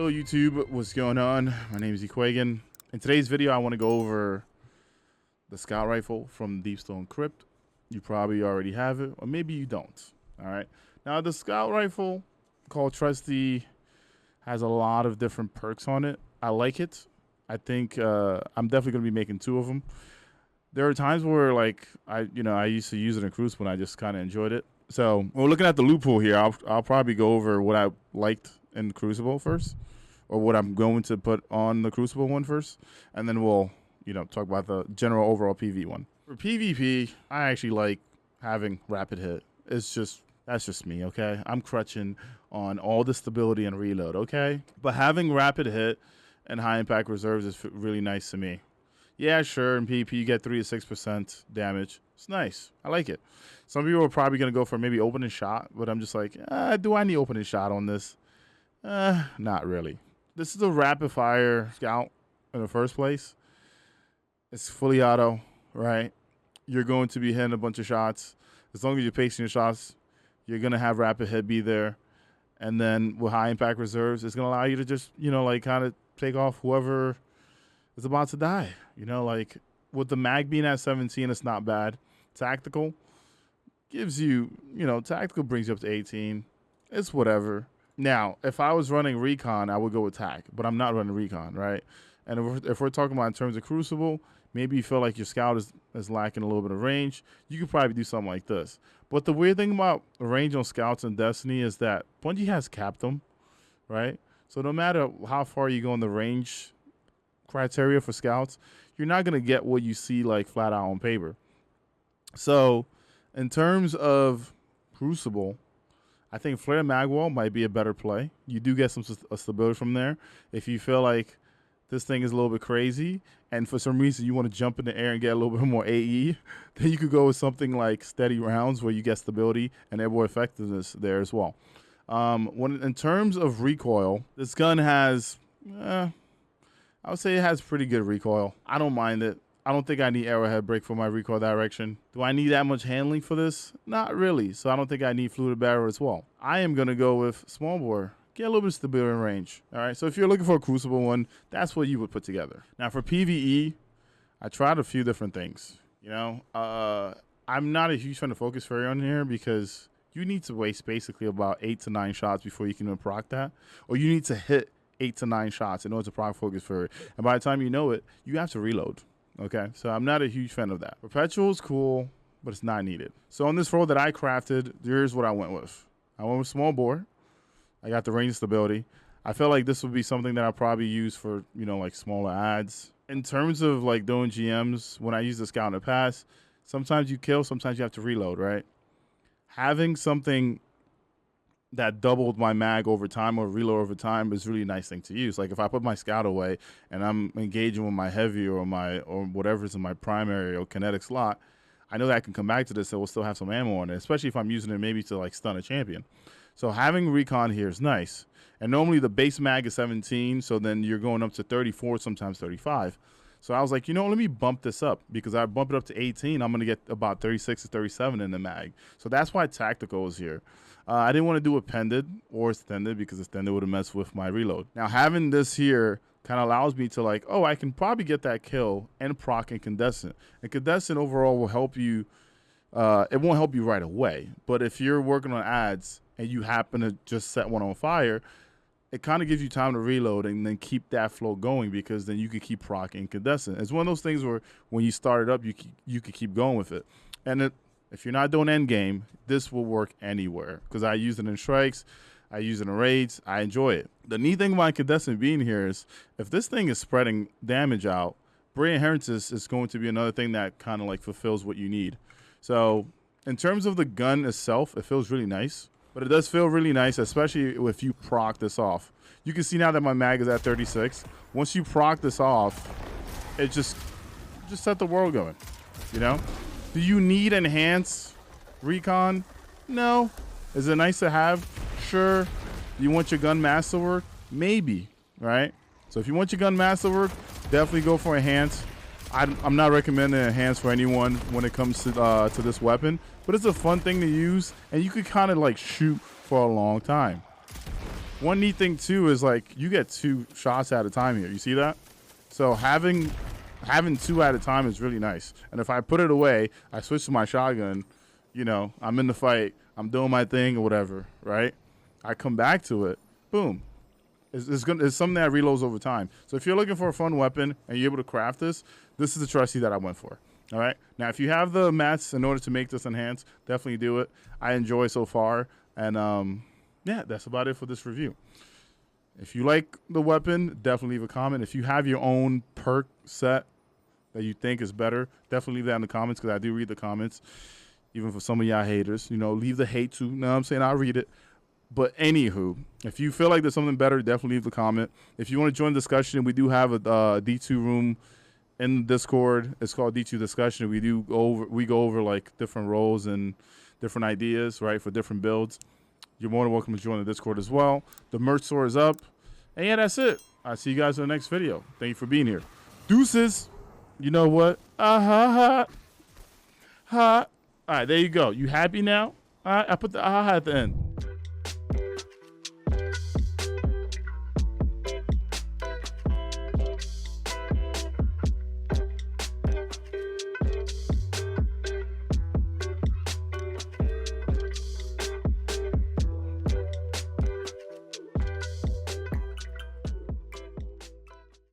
Hello YouTube, what's going on? My name is Ekuegan. In today's video, I want to go over the scout rifle from Deepstone Crypt. You probably already have it, or maybe you don't. All right. Now, the scout rifle called TRUSTEE has a lot of different perks on it. I like it. I think I'm definitely going to be making 2 of them. There are times where, like, I used to use it in Crucible, and I just kind of enjoyed it. So, when we're looking at the loophole here, I'll probably go over what I liked in Crucible first, or what I'm going to put on the Crucible one first, and then we'll, talk about the general overall PV one. For PvP, I actually like having rapid hit. That's just me, okay? I'm crutching on all the stability and reload, okay? But having rapid hit and high impact reserves is really nice to me. Yeah, sure, in PvP you get 3 to 6% damage. It's nice. I like it. Some people are probably going to go for maybe opening shot, but I'm just like, do I need opening shot on this? Not really. This is a rapid fire scout in the first place. It's fully auto, right? You're going to be hitting a bunch of shots. As long as you're pacing your shots, you're going to have rapid hit be there. And then with high impact reserves, it's going to allow you to just, kind of take off whoever is about to die. Like with the mag being at 17, it's not bad. Tactical gives you, tactical brings you up to 18. It's whatever. Now, if I was running recon, I would go with tac, but I'm not running recon, right? And if we're talking about in terms of Crucible, maybe you feel like your scout is lacking a little bit of range, you could probably do something like this. But the weird thing about range on scouts in Destiny is that Bungie has capped them, right? So no matter how far you go in the range criteria for scouts, you're not going to get what you see like flat out on paper. So in terms of Crucible, I think Flare Magwell might be a better play. You do get some stability from there. If you feel like this thing is a little bit crazy and for some reason you want to jump in the air and get a little bit more AE, then you could go with something like Steady Rounds where you get stability and airborne effectiveness there as well. In terms of recoil, this gun has, I would say it has pretty good recoil. I don't mind it. I don't think I need arrowhead break for my recoil direction. Do I need that much handling for this? Not really. So I don't think I need fluid barrel as well. I am going to go with small bore. Get a little bit of stability in range. All right. So if you're looking for a Crucible one, that's what you would put together. Now for PvE, I tried a few different things. I'm not a huge fan of Focus Fairy on here because you need to waste basically about 8 to 9 shots before you can even proc that. Or you need to hit 8 to 9 shots in order to proc Focus Fairy. And by the time you know it, you have to reload. Okay, so I'm not a huge fan of that. Perpetual is cool, but it's not needed. So on this roll that I crafted, here's what I went with. I went with small bore. I got the range stability. I felt like this would be something that I'll probably use for, like smaller ads. In terms of like doing GMs, when I use the scout in the past, sometimes you kill, sometimes you have to reload, right? Having something that doubled my mag over time or reload over time is really a nice thing to use. Like if I put my scout away and I'm engaging with my heavy or whatever's in my primary or kinetic slot, I know that I can come back to this and we'll still have some ammo on it, especially if I'm using it maybe to like stun a champion. So having recon here is nice. And normally the base mag is 17, so then you're going up to 34, sometimes 35. So I was like, let me bump this up because I bump it up to 18. I'm going to get about 36 to 37 in the mag. So that's why tactical is here. I didn't want to do appended or extended because extended would have messed with my reload. Now having this here kind of allows me to like, I can probably get that kill and proc incandescent. Incandescent overall will help you. It won't help you right away. But if you're working on ads and you happen to just set one on fire, it kind of gives you time to reload and then keep that flow going because then you can keep proc incandescent. It's one of those things where when you start it up, you can keep going with it. And if you're not doing end game, this will work anywhere because I use it in strikes, I use it in raids, I enjoy it. The neat thing about incandescent being here is if this thing is spreading damage out, Brilliant Inheritance is going to be another thing that kind of like fulfills what you need. So in terms of the gun itself, it feels really nice, but it does feel really nice, especially if you proc this off. You can see now that my mag is at 36. Once you proc this off, it just set the world going, Do you need enhanced recon? No. Is it nice to have? Sure. Do you want your gun masterwork? Maybe, right? So if you want your gun masterwork, definitely go for enhanced. I'm not recommending enhanced for anyone when it comes to this weapon, but it's a fun thing to use, and you could kind of like shoot for a long time. one neat thing too is like you get 2 shots at a time here. You see that? So having 2 at a time is really nice. And if I put it away, I switch to my shotgun, you know, I'm in the fight, I'm doing my thing or whatever, right? I come back to it, boom. It's something that reloads over time. So if you're looking for a fun weapon and you're able to craft this, this is the TRUSTEE that I went for. All right. Now, if you have the mats in order to make this enhanced, definitely do it. I enjoy so far. And yeah, that's about it for this review. If you like the weapon, definitely leave a comment. If you have your own perk set that you think is better, definitely leave that in the comments because I do read the comments, even for some of y'all haters. You know, leave the hate too. You know what I'm saying? I'll read it. But anywho, if you feel like there's something better, definitely leave a comment. If you want to join the discussion, we do have a D2 room in Discord. It's called D2 Discussion. We go over like different roles and different ideas, right, for different builds. You're more than welcome to join the Discord as well. The merch store is up. And yeah, that's it. I'll see you guys in the next video. Thank you for being here. Deuces. You know what? Ha. All right, there you go. You happy now? All right, I put the at the end.